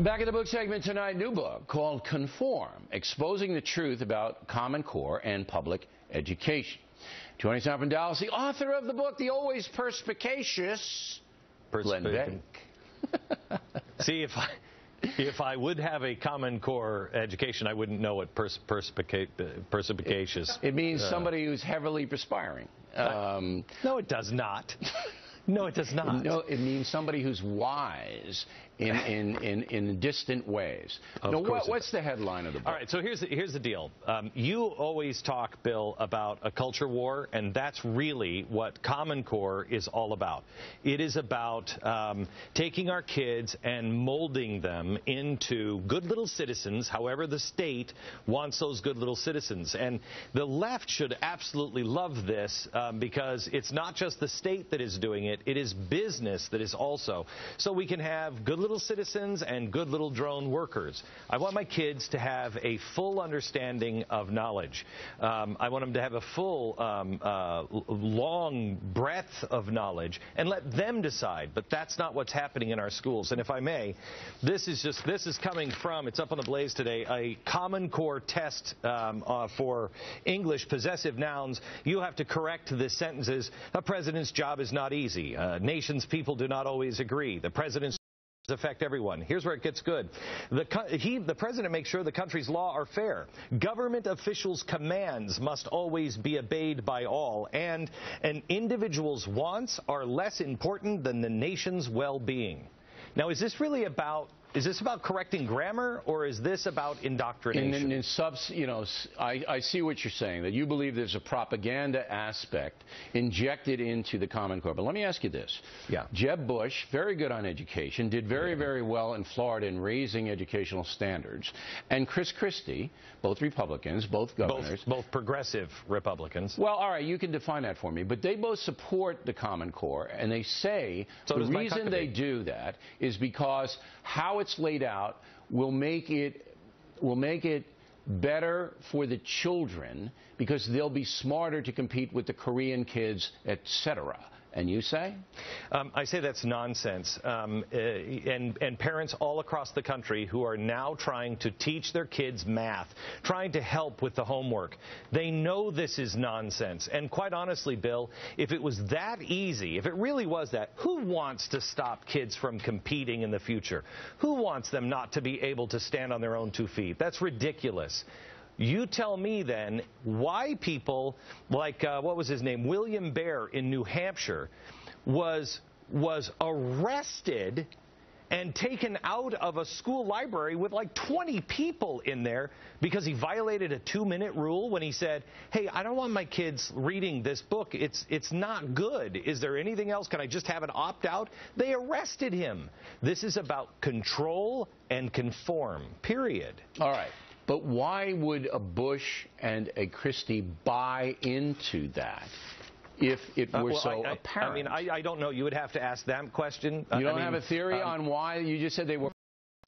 Back in the book segment tonight, new book called Conform, Exposing the Truth About Common Core and Public Education. Joining us now from Dallas, the author of the book, the always perspicacious Glenn Beck. See, if I would have a Common Core education, I wouldn't know what perspicacious. It means somebody who's heavily perspiring. No, it does not. No, it does not. No, it means somebody who's wise in distant ways. Now, what's the headline of the book? All right, so here's the deal. You always talk, Bill, about a culture war, and that's really what Common Core is all about. It is about taking our kids and molding them into good little citizens, however the state wants those good little citizens. And the left should absolutely love this because it's not just the state that is doing it. It is business that is also. So we can have good little citizens and good little drone workers. I want my kids to have a full understanding of knowledge. I want them to have a full, long breadth of knowledge and let them decide. But that's not what's happening in our schools. And if I may, this is coming from, it's up on the Blaze today, a Common Core test for English possessive nouns. You have to correct the sentences. A president's job is not easy. Nations people do not always agree. The president's affect everyone. Here's where it gets good. The president makes sure the country's law are fair. Government officials' commands must always be obeyed by all, and an individual's wants are less important than the nation's well-being. Now, is this really about correcting grammar, or is this about indoctrination? I see what you're saying, that you believe there's a propaganda aspect injected into the Common Core. But let me ask you this. Yeah. Jeb Bush, very good on education, did very well in Florida in raising educational standards. And Chris Christie, both Republicans, both governors. Both progressive Republicans. Well, all right, you can define that for me. But they both support the Common Core, and they say the reason they do that is because how it's laid out will make it better for the children because they'll be smarter to compete with the Korean kids, etc. And you say? I say that's nonsense. And parents all across the country who are now trying to teach their kids math, trying to help with the homework, they know this is nonsense. And quite honestly, Bill, if it was that easy, if it really was that, who wants to stop kids from competing in the future? Who wants them not to be able to stand on their own 2 feet? That's ridiculous. You tell me then why people like, what was his name, William Bear in New Hampshire was arrested and taken out of a school library with like 20 people in there because he violated a 2-minute rule when he said, hey, I don't want my kids reading this book. It's not good. Is there anything else? Can I just have an opt-out? They arrested him. This is about control and conform, period. All right. But why would a Bush and a Christie buy into that if it were so apparent? I mean, I don't know. You would have to ask that question. You don't have a theory on why? You just said they were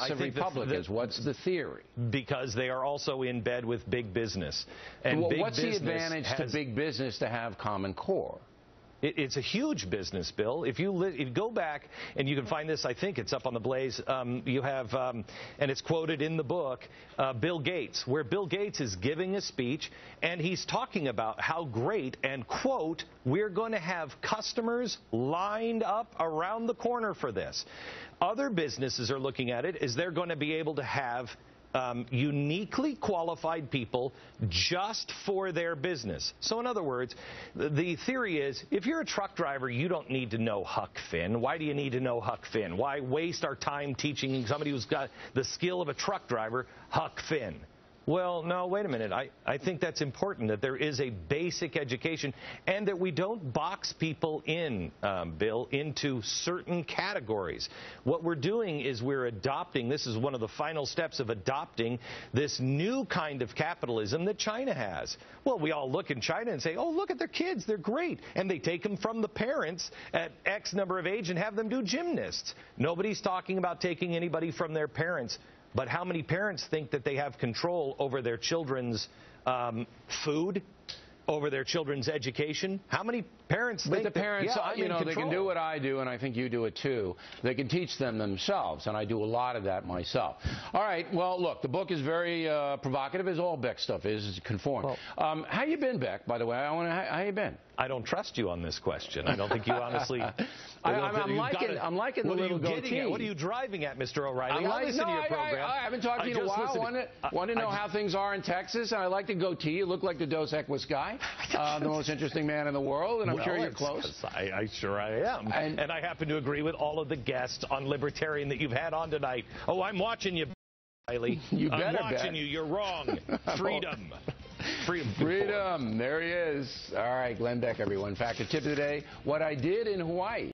Republicans. What's the theory? Because they are also in bed with big business. And what's the advantage to big business to have Common Core? It's a huge business, Bill. If you go back, and you can find this, I think it's up on the Blaze, you have, and it's quoted in the book, Bill Gates, where Bill Gates is giving a speech, and he's talking about how great, and quote, we're going to have customers lined up around the corner for this. Other businesses are looking at it as they're going to be able to have uniquely qualified people just for their business. So in other words, the theory is if you're a truck driver, you don't need to know Huck Finn. Why do you need to know Huck Finn? Why waste our time teaching somebody who's got the skill of a truck driver Huck Finn? Well, no, wait a minute. I think that's important, that there is a basic education and that we don't box people in, Bill, into certain categories. What we're doing is we're adopting, this is one of the final steps of adopting this new kind of capitalism that China has. Well, we all look in China and say, oh, look at their kids, they're great. And they take them from the parents at X number of age and have them do gymnasts. Nobody's talking about taking anybody from their parents. But how many parents think that they have control over their children's food, over their children's education? How many parents think the parents, that, you know, they can do what I do, and I think you do it too. They can teach them themselves, and I do a lot of that myself. All right, well, look, the book is very provocative, as all Beck stuff is Conform. Well, how you been, Beck, by the way? How you been? I don't trust you on this question. I don't think you honestly... I'm liking the little goatee. What are you driving at, Mr. O'Reilly? I listen to your program. I haven't talked to you in a while. Want to know how things are in Texas, and I like the goatee. You look like the Dos Equis guy, the most interesting man in the world, and I'm sure you're close. I sure I am. And I happen to agree with all of the guests on Libertarian that you've had on tonight. Oh, I'm watching you, O'Reilly. You better I'm watching you. You're wrong. Freedom. Freedom. There he is. All right, Glenn Beck, everyone. Fact or tip of the day, what I did in Hawaii.